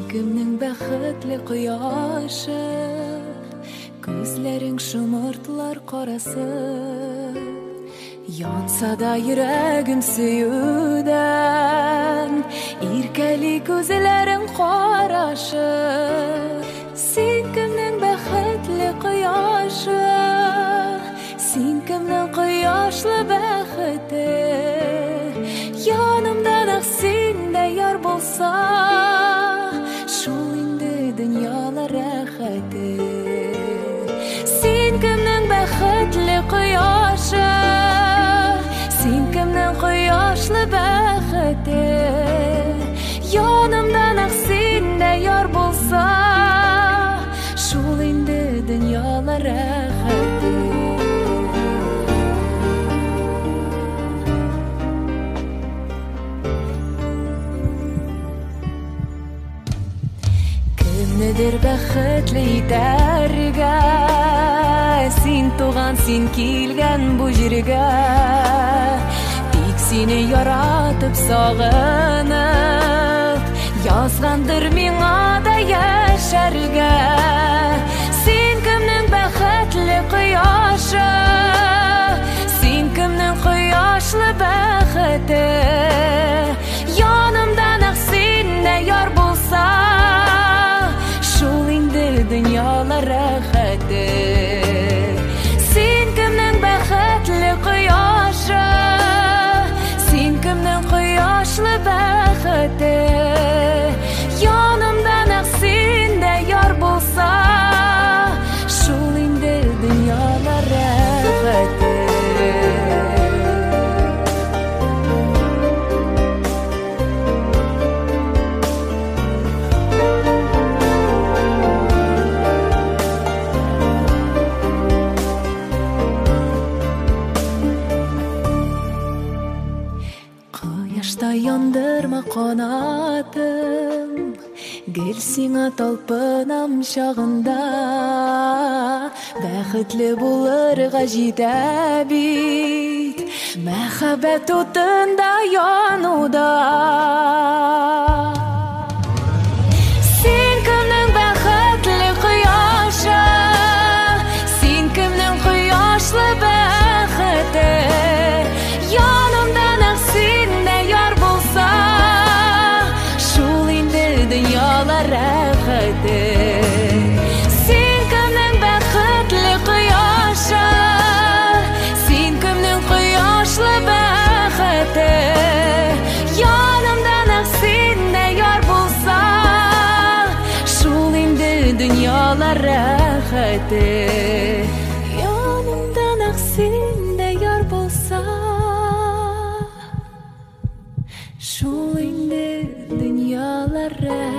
Кимнең бәхетле кояшы, күзләрең шомыртлар карасы. Янса да йөрәгем сөюдән, иркәли күзләрең карашы. Син кемнең бәхетле кояшы, син кемнең кояшлы бәхете. Янымда да син дә яр булса, шул инде дөньяла рәхәте. Син кемнең бәхетле кояшы, син кемнең кояшлы бәхете. Янымда да син дә яр булса, шул инде дөньяла рәхәте. Кемнедер бәхетле итәргә, син туган, син килгән бу җиргә. Тик сине яратып сагынып, язгандыр миңа да яшәргә. Син кемнең бәхетле кояшы, син кемнең кояшлы бәхете. Янымда нәкъ син дә яр булса, шул инде дөньяла рәхәте. Син кемнең бәхетле кояшы, син кемнең кояшлы бәхете. Янымда нәкъ син дә яр булса, шул инде дөньяла рәхәте. Кояшта яндырма канатым, гел сиңа талпынам чагында. Бәхетле булырга җитә бит, мәхәббәт утында януда. Син кемнең бәхетле кояшы, син кемнең кояшлы бәхете. Янымда нәкъ син дә яр булса, шул инде дөньяла рәхәте. Син кемнең бәхетле кояшы, син кемнең кояшлы бәхете. Янымда нәкъ син дә яр булса, шул инде дөньяла рәхәте. Янымда нәкъ син дә яр булса, шул инде дөньяла рәхәте.